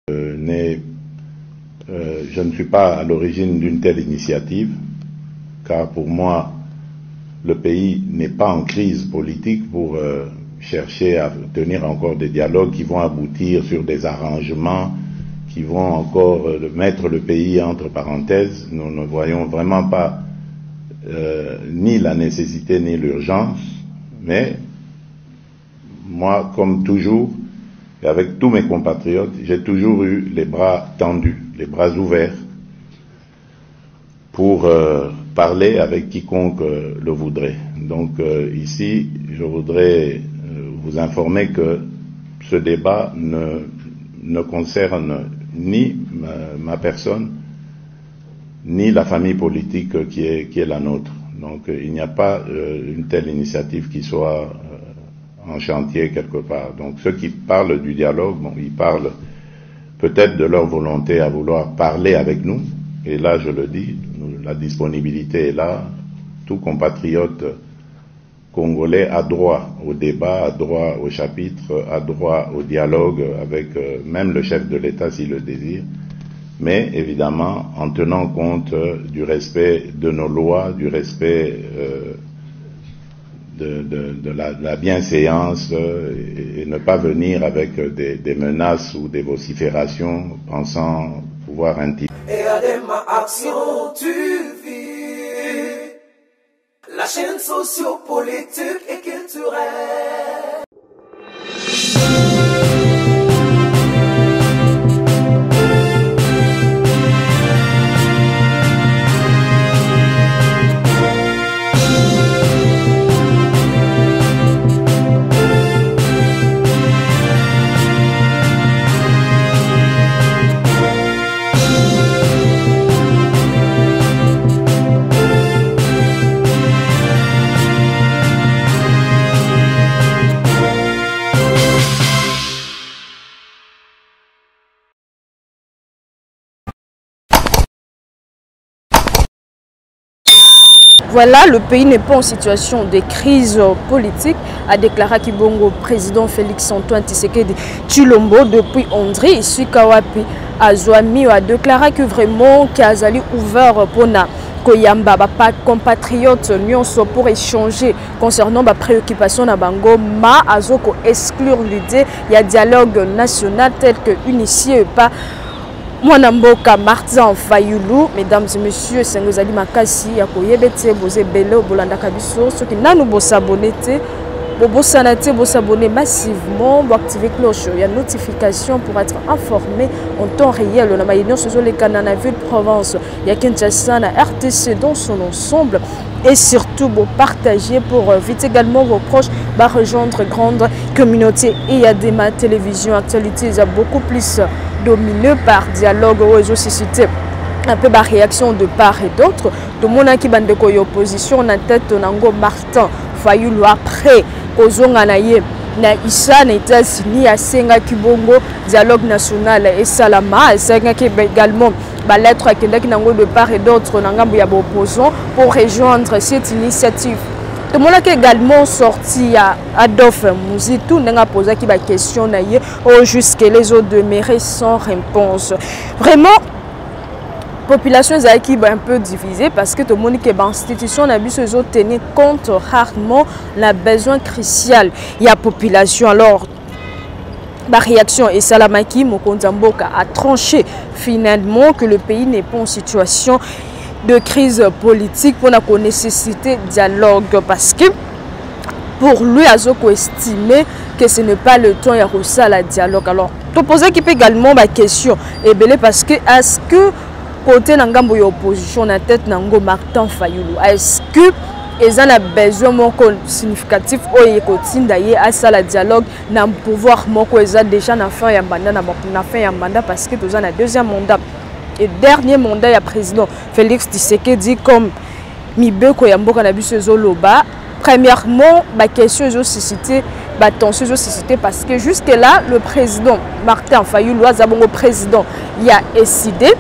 Je ne suis pas à l'origine d'une telle initiative, car pour moi, le pays n'est pas en crise politique pour chercher à tenir encore des dialogues qui vont aboutir sur des arrangements, qui vont encore mettre le pays entre parenthèses. Nous ne voyons vraiment pas ni la nécessité ni l'urgence, mais moi, comme toujours, et avec tous mes compatriotes, j'ai toujours eu les bras tendus, les bras ouverts pour parler avec quiconque le voudrait. Donc ici, je voudrais vous informer que ce débat ne concerne ni ma personne, ni la famille politique qui est la nôtre. Donc il n'y a pas une telle initiative qui soit en chantier quelque part. Donc ceux qui parlent du dialogue, bon, ils parlent peut-être de leur volonté à vouloir parler avec nous. Et là, je le dis, la disponibilité est là. Tout compatriote congolais a droit au débat, a droit au chapitre, a droit au dialogue avec même le chef de l'État s'il le désire. Mais évidemment, en tenant compte du respect de nos lois, du respect de la bienséance et ne pas venir avec des menaces ou des vociférations pensant pouvoir intimider. Et à ma action, tu vis la chaîne sociopolitique et culturelle. Voilà, le pays n'est pas en situation de crise politique, a déclaré Kibongo président Félix-Antoine Tshisekedi Tshilombo depuis Ondri. Ici, Kawapi Azwami a déclaré que vraiment Kazali ouvert pour na Koyamba, compatriotes nyonso pour échanger concernant ma préoccupation na bango, ma azoko exclure l'idée, il y a dialogue national tel que initié par Mwanamboka Martin Fayulu. Mesdames et messieurs, c'est nous allons makasi ya koyebete boze belo bolanda kabiso ceux qui n'ont pas s'abonner s'abonner massivement, activer cloche, il y a notification pour être informé en temps réel. On a une sur les canaux de ville Provence, il y a Kinshasa, RTC dans son ensemble et surtout pour partager pour inviter également vos proches à rejoindre grande communauté. Et il y a des télévisions actualités, il y a beaucoup plus dominé par dialogue ou suscité un peu de réaction de part et d'autre. Tout le monde qui bande de opposition en tête Nango Martin Fayulu après kozonga na ye na isa na États-Unis a senga kibongo dialogue national et salama senga qui également ba lettre à Québec nango de part et d'autre nangambo ya opposant pour rejoindre cette initiative. Tout le monde qui également sorti à Adolphe Muzitu n'a posé qui ba question na ye au jusque les autres demeurés sans réponse. Vraiment population est un peu divisée parce que tout le monde qui est dans l'institution n'a pu tenir compte rarement la besoin crucial. Il y a population alors la réaction et Salamaki Mokonzamboka a tranché finalement que le pays n'est pas en situation de crise politique pour la nécessité de dialogue parce que pour lui Azoko estimé que ce n'est pas le temps de la dialogue. Alors tu poses également ma question et parce que est-ce que côté nangambo ya opposition na tête nango Martin Fayulu, est-ce que ils ont besoin moko significatif oye kotinda ye à la dialogue na pouvoir moko eza déjà na fin ya mandat parce que tous en a deuxième mandat et dernier mandat ya président Félix Tshisekedi comme mibeko ya mboka na biso ezoloba. Premièrement, ma question est suscité, ma tension est suscité parce que jusque là le président Martin Fayulu azabongo président il a décidé.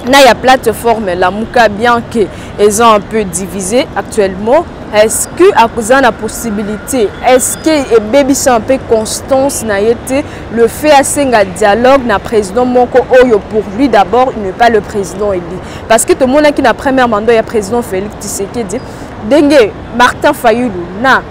Il y a plateforme la Mouka bien qu'ils ont un peu divisé actuellement est-ce que à cause de la possibilité, est-ce que baby c'est un peu constance n'a été le fait assez un dialogue na président Moko Oyo pour lui d'abord il n'est pas le président élu parce que tout le monde qui na première mandat il y a président Félix Tshisekedi dengue Martin Fayulu na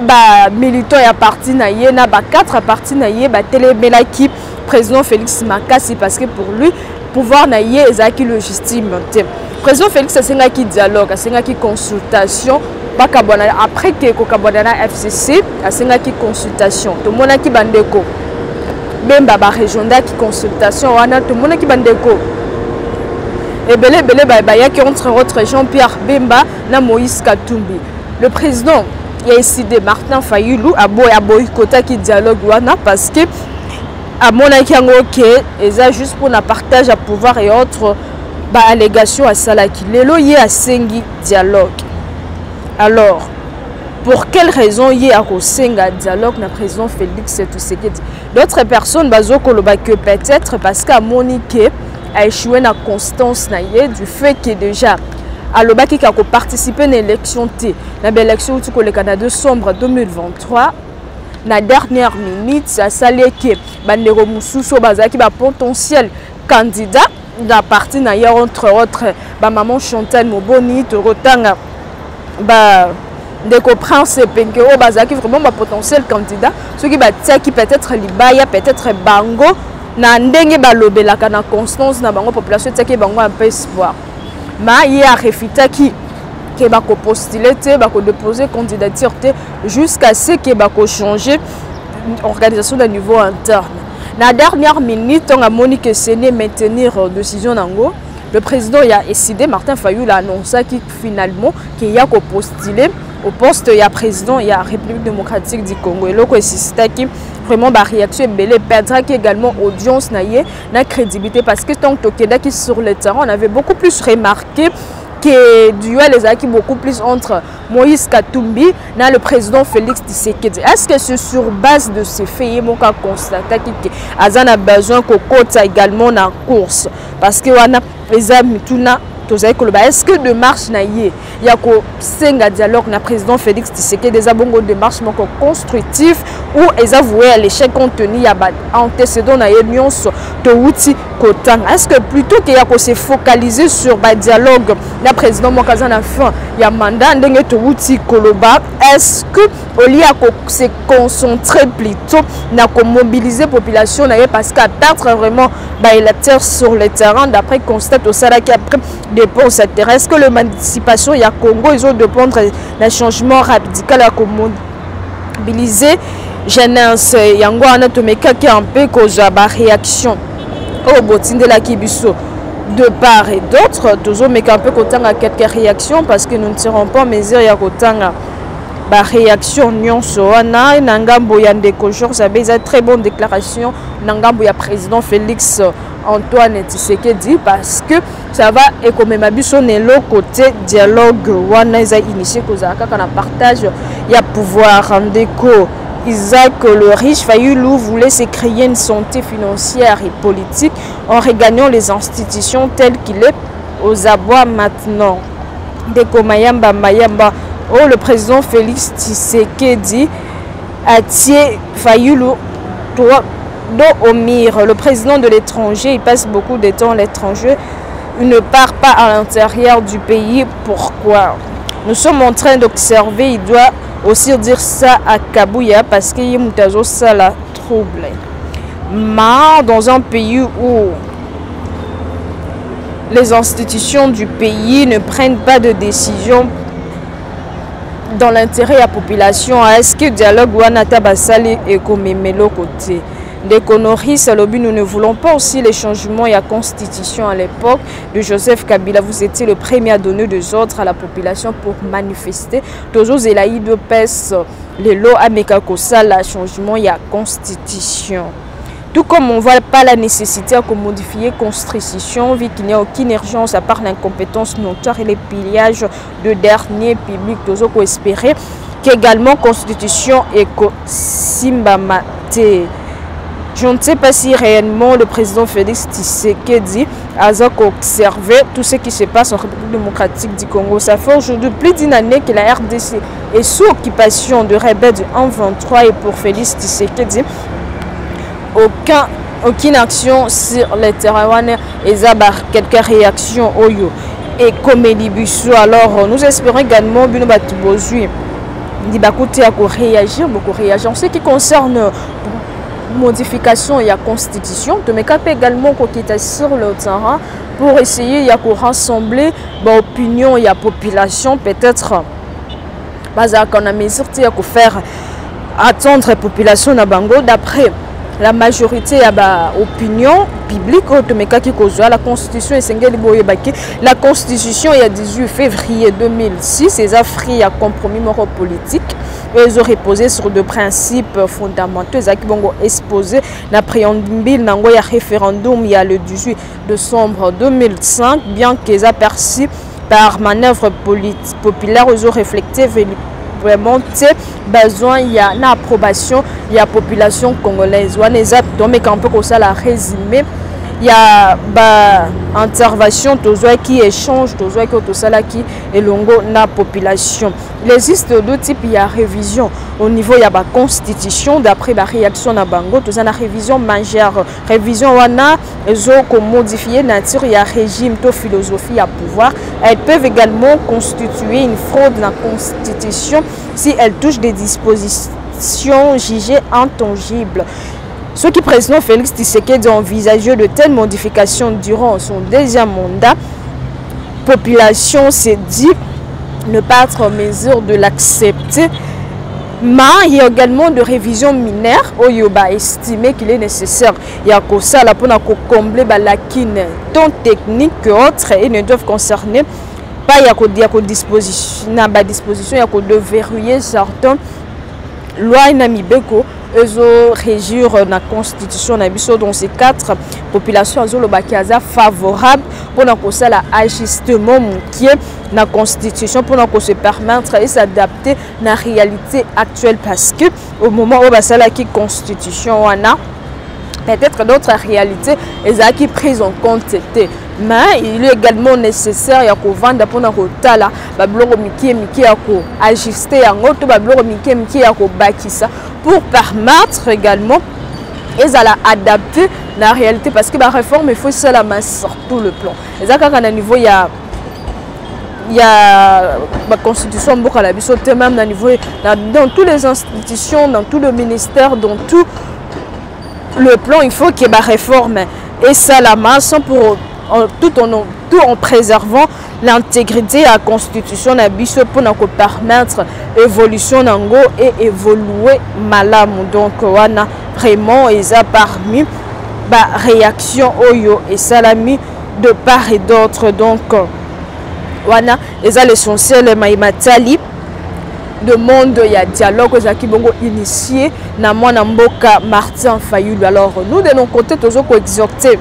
ba militant ya parti na ye na ba 4 partis na ye ba télébela qui président Félix Makasi parce que pour lui pouvoir na ye ezaki légitime. Président Félix a senga qui dialogue, a senga qui consultation, après que Kokabonana FCC a senga qui consultation. Tout le monde qui bandeko. Même baba région qui consultation, wana tout le monde qui bandeko. Et belé ya qui entre autres Jean-Pierre Bemba na Moïse Katumbi. Le président il a décidé Martin Fayulu a boycotté qui dialogue wana parce que à mon avis c'est juste pour un partage à pouvoir et autres ba allégation à Salaki. Lelo y a sengi dialogue. Alors, pour quelle raison y a senga dialogue na président Félix Tshisekedi? D'autres personnes bazoko loba que peut-être parce qu'à Monique a échoué na constance na yé du fait que déjà à l'obaki qui a participé à l'élection T, na l'élection où le Canada décembre 2023. Na dernière minute, ça salé que bandero mususu bazaki ba potentiel candidat la partie na hier entre autres ba maman Chantal Moboni to rotanga ba ndeko prince penke o bazaki vraiment ba potentiel candidat ceux qui ba qui peut-être libaya peut-être bango na ndenge ba lobelaka na constance na bango population tsaki bango un peu espoir ma hier refita qui que bako postuler te bako déposer candidature te jusqu'à ce que bako changer organisation de niveau interne. La dernière minute, on a monique Séné maintenir décision nango. Le président a décidé, Martin Fayulu a annoncé finalement qu'il y a postulé au poste il y a président il y a République démocratique du Congo. Et là, c'est qui vraiment la réaction est belle, perdra qui également audience na crédibilité parce que tant que qui sur le terrain, on avait beaucoup plus remarqué que duel les acquis beaucoup plus entre Moïse Katumbi et le président Félix Tshisekedi. Est-ce que c'est sur base de ces faits qu'il a constaté qu'il a besoin qu'on compte également dans la course? Parce que on a les amis tout na est-ce que de marche na yé il y a ko senga dialogue na président Félix Tshisekedi des abongo de marche moko constructif ou les avoué à l'échec contenu il y a antécédent na yé nyonso to wuti kotang. Est-ce que plutôt qu'il y a ko se focaliser sur ba dialogue na président mokaza na fin il y a mandat ndenge to wuti koloba, est-ce que au lieu à se concentrer plutôt na ko mobiliser population na yé parce qu'à perdre vraiment ba électeurs sur le terrain d'après constate au sala qui après dépenses terrestres? Est-ce que l'émancipation il y a Congo ils ont dépendre d'un changement radical à mobiliser jeunesse yango anatomeka qui un peu cause ba réaction au botin de la Kibiso de part et d'autre toujours mais un peu kotanga quelques réactions parce que nous ne tirons pas mesure ya kotanga ba réaction nyonso wana nangambo ya ndeko jour ça a très bonne déclaration nangambo ya président Félix Antoine Tshisekedi parce que ça va et comme ma biso nelo côté dialogue wana ils a initié cause à quand on partage il y a pouvoir ndeko Isaac le riche Fayulu voulait se créer une santé financière et politique en regagnant les institutions telles qu'il est aux abois maintenant. Ndeko Mayamba oh le président Félix Tshisekedi a tiré Fayulu Omir, le président de l'étranger, il passe beaucoup de temps à l'étranger, il ne part pas à l'intérieur du pays. Pourquoi? Nous sommes en train d'observer, il doit aussi dire ça à Kabouya parce qu'il y a ça la trouble. Mais dans un pays où les institutions du pays ne prennent pas de décision dans l'intérêt de la population, est-ce que le dialogue Wanata Basali est comme l'autre côté? Des conneries, nous ne voulons pas aussi les changements et la constitution à l'époque de Joseph Kabila. Vous étiez le premier à donner des ordres à la population pour manifester. Toujours Zelaï de pèse les lots à Mekakosa, le changement et la constitution. Tout comme on ne voit pas la nécessité de modifier la constitution, vu qu'il n'y a aucune urgence à part l'incompétence notoire et les pillages de derniers publics. Toujours qu'on espérer qu'également la constitution est Simbamate. Je ne sais pas si réellement le président Félix Tshisekedi a observé tout ce qui se passe en République démocratique du Congo. Ça fait aujourd'hui plus d'une année que la RDC est sous occupation de rebelles du 1-23 et pour Félix Tshisekedi, aucune action sur le terrain et quelques réactions Oyo et comme Libiso. Alors nous espérons également que nous allons réagir, beaucoup réagir en ce qui concerne modification de la constitution. Mais également qu'on sur le terrain pour essayer de rassembler l'opinion et la population, peut-être qu'on a mesure de faire attendre la population na bango d'après la majorité de l'opinion publique. La constitution la constitution il y a 18 février 2006 les Africains a compromis politique. Ils ont reposé sur deux principes fondamentaux. Ils ont exposé la préambule dans le référendum il y a le 18 décembre 2005, bien qu'ils aient perçu par manœuvre populaire, ils ont réfléchi vraiment besoin il y a une approbation il y a population congolaise. On est donc un peu comme ça la résumé. Il y a intervention qui échange tout ça là qui est longo na population. Il existe deux types. Il y a révision au niveau il y a constitution d'après la réaction na bango tout ça la révision majeure révision wana ezo ko modifier nature il y a régime to philosophie à pouvoir. Elles peuvent également constituer une fraude dans la constitution si elles touchent des dispositions jugées intangibles. Ce qui président Félix Tshisekedi a envisagé de telles modifications durant son deuxième mandat, la population s'est dit ne pas être en mesure de l'accepter. Mais il y a également de révisions mineures où il a estimé qu'il est nécessaire. Il y a que ça pour combler les lacunes tant techniques que autres et ne doivent concerner pas il y a que disposition, il y a que de verrouiller certaines lois inamibeko. Ils ont régir la constitution dans ces quatre populations favorables pour l'ajustement qui est la constitution pour se permettre de s'adapter à la réalité actuelle parce que au moment où la constitution peut-être d'autres réalités qui prises en compte. Mais il est également nécessaire de vendre pour ajuster pour permettre également adapter la réalité parce que la réforme il faut ça la masse sur tout le plan. Et niveau il y a la constitution même à niveau dans toutes les institutions, dans tout le ministère, dans tout le plan il faut qu'il y ait la réforme et ça la masse pour tout en préservant l'intégrité de la constitution pour permettre l'évolution et évoluer malam. Donc on a vraiment parmi réaction oyo et salami de part et d'autre. Donc on a l'essentiel maïmatali demande il y a dialogue qui bongo initié na mwana mboka Martin Fayulu. Alors nous de notre côté toujours exhorter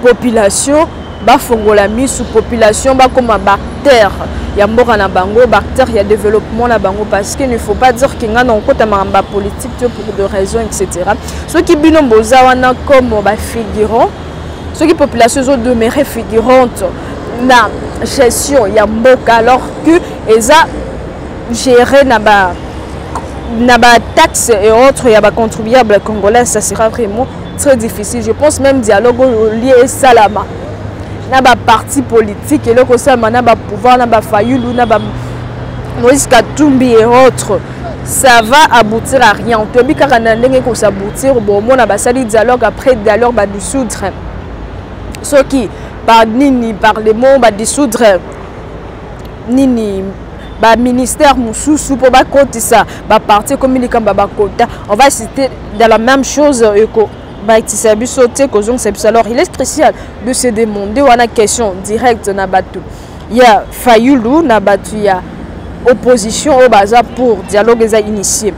population bafongola misu population comme bactère ya mboka na bango bactère ya développement na bango parce qu'il ne faut pas dire que ngana on kota mamba politique pour de raisons etc. Ceux qui bino boza wana comme figurant ceux qui population ont demeuré figurante na gestion ya mboka alors que eza gérer na ba taxes et autres ya ba contribuables congolais ça sera vraiment très difficile. Je pense même dialogue lié à Salama. Na ba parti politique et le Salama na ba pouvoir na ba Fayulu na ba Moïse Katumbi et autres. Ça va aboutir à rien. On te dit car ndenge ko s'aboutir bon on a ba sali dialogue après dialogue ba dissoudre. Ce qui par nini parlement ba dissoudre nini ba ministère mususu pour ba côté ça ba parti communiquant ba kota. On va citer dans la même chose que alors il est crucial de se demander ou a question directe na batu. Il y a Fayulu na batu, il y a opposition au bazar pour dialogue les initié.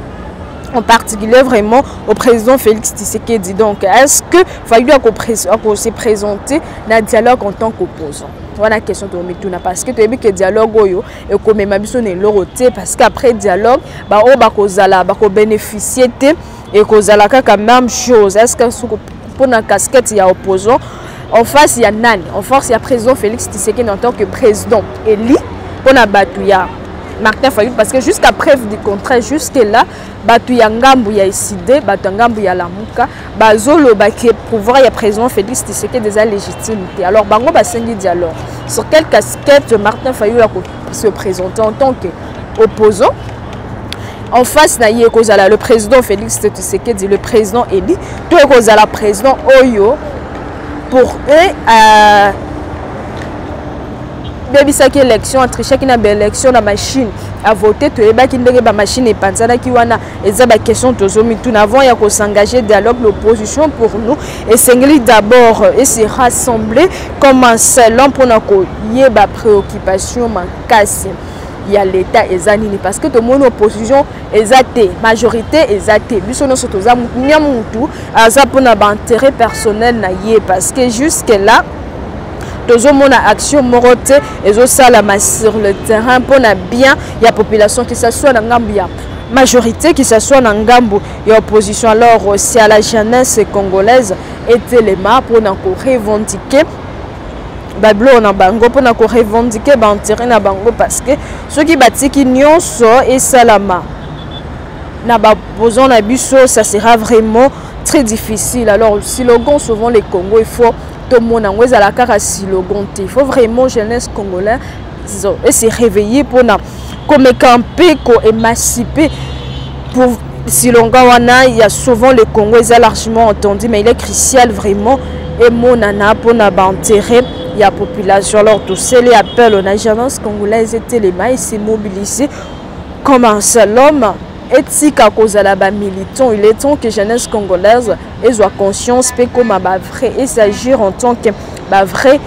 En particulier vraiment au président Félix Tshisekedi. Donc est-ce que Fayulu a se présenter na dialogue en tant qu'opposant? Voilà question de Mituna parce que tu as vu que dialogue oyo et comme ma biso ne loroté parce qu'après dialogue ba o ba ko zala ba ko bénéficier et kozalaka la même chose. Est-ce que pour la casquette il y a opposant en face il y a nani, en face il y a président Félix Tshisekedi en tant que président élu pour la Batouya Martin Fayulu, parce que jusqu'à preuve du contraire, jusque là Batouya Ngambu ya décidé, Batouya Ngambu ya Lamuka bazolo baki pouvoir ya président Félix Tshisekedi des légitimité. Alors bango basengi dialogue sur quelle casquette Martin Fayulu a se présenter en tant qu'opposant. En face, le président Félix Tshisekedi, le président élu, tout le président Oyo, pour eux, bebisaki élection entre chaque élection la machine à voter, tu es baki ndenge ba machine et panzana ki wana eza ba question tozomi tout n'avant ya ko s'engager dialogue l'opposition pour nous et sengeli d'abord et se rassembler comme un seul homme pour na ko yeba préoccupation makasi. Il y a l'État ezanini parce que tout le monde opposition ezate majorité ezate biso no soto za nyamutu aza pona ba intérêt personnel na yé parce que jusque là toujours mon action morote et salama sur le terrain pour na bien il y a population qui s'assoit dans Gambia majorité qui s'assoit dans Gambu et opposition. Alors aussi à la jeunesse congolaise était les mains pour na revendiquer bablo na bango pour na revendiquer ba intérêt na bango parce que ceux qui batiki nyonso et salama na ba besoin na biso ça sera vraiment très difficile. Alors slogan souvent les Congo il faut tout le monde a la carte slogan, il faut vraiment jeunesse congolaise et se réveiller pour na comme camper ko émanciper pour si wana il y a souvent le Congo est largement entendu mais il est crucial vraiment et mon ana pour na ba intérêt il y a population. Alors tous ces les appels aux jeunesse congolaise étaient les mains se mobiliser comme un seul homme. Et si à cause de la militant, il est temps que jeunesse congolaise soit conscience comme un vrai et s'agir en tant que vrai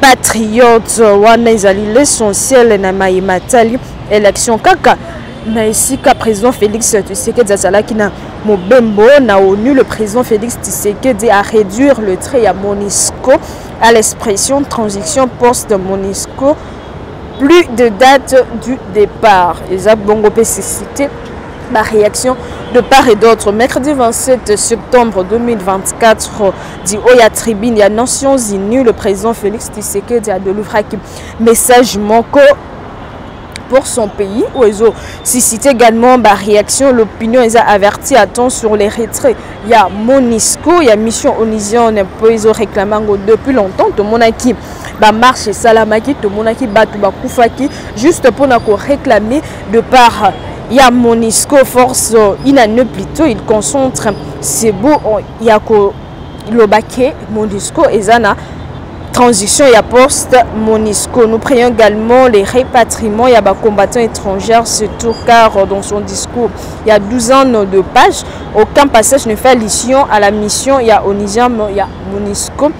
patriote. L'essentiel na matali élection kaka mais ici qu'à président Félix Tshisekedi qui na mobembo na ONU le président Félix Tshisekedi a réduire le trait à MONUSCO à l'expression transition post-MONUSCO plus de date du départ. Les abongo cité la réaction de part et d'autre. Mercredi 27 septembre 2024, dit Oya Tribune, il y a Nations Unies, le président Félix Tshisekedi a de l'ouvrir message manco pour son pays. Si cite également la réaction, l'opinion est averti attend sur les retraits. Il y a MONUSCO, il y a mission onusienne pour réclamant depuis longtemps. Tout le monde qui marche salamaki, tout le monde qui bat koufaki, juste pour réclamer de part. Il y a MONUSCO force inane plutôt il concentre c'est beau il y a que le baquet MONUSCO et zana transition il y a poste MONUSCO. Nous prions également les rapatriements il y a des combattants étrangers surtout car dans son discours il y a 12 ans de pages aucun passage ne fait allusion à la mission il y a Onisiam il y a MONUSCO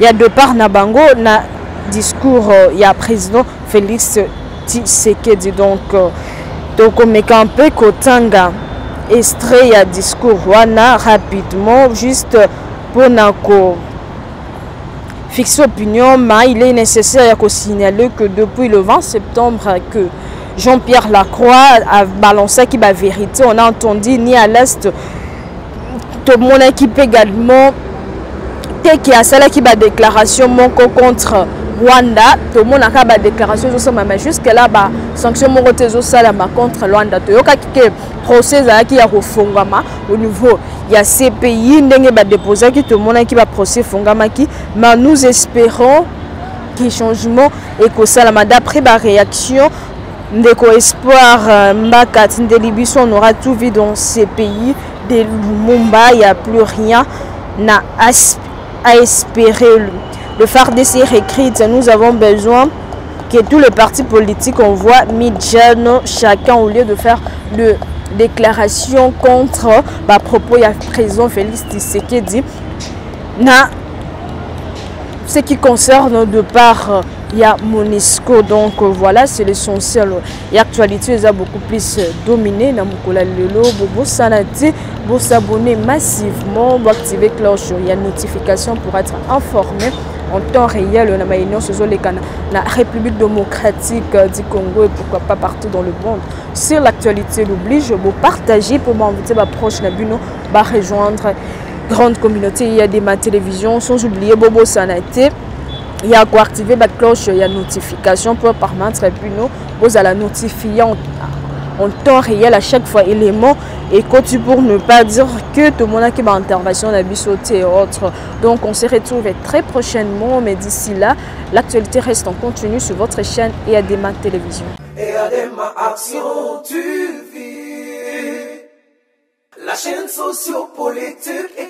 il y a de part Nabango na discours il y a président Félix Tshisekedi donc on est campé Kotanga extrait à discours wana rapidement juste pour nako fixer opinion mais il est nécessaire de signaler que depuis le 20 septembre que Jean-Pierre Lacroix a balancé qui la vérité on a entendu ni à l'est tout mon équipe également qui a celle qui va déclaration contre Rwanda, tout le monde a fait une déclaration jusque là, sanction contre Rwanda. Il y a un procès qui a au niveau il y a ces pays qui ont déposé tout le monde qui va procès mais nous espérons que changement et que ça d'après la réaction de espoir on aura tout vu dans ces pays de Lumumba, il n'y a plus rien à espérer. Le FARDC écrite, nous avons besoin que tous les partis politiques envoient Midjano chacun au lieu de faire de déclaration contre à propos du président Félix Tshisekedi. Ce qui concerne de part il y a MONUSCO donc voilà c'est l'essentiel et l'actualité est beaucoup plus dominée dans mon lelo bobo sanati vous s'abonner massivement vous activer cloche il y a une notification pour être informé en temps réel na maïnion na République démocratique du Congo et pourquoi pas partout dans le monde. Sur l'actualité l'oblige, vous partagez pour m'inviter ma proche Nabuno, va rejoindre grande communauté. Il y a des télévisions, sans oublier Bobo Sanate. Il y a quoi activer la cloche, il y a notification pour permettre Buno, vous allez notifier en temps réel à chaque fois élément et côté pour ne pas dire que tout le monde a qui va intervention a sauté et autres. Donc on se retrouve très prochainement, mais d'ici là l'actualité reste en continu sur votre chaîne et à Dema Télévision. Et à Dema Action TV, la chaîne sociopolitique et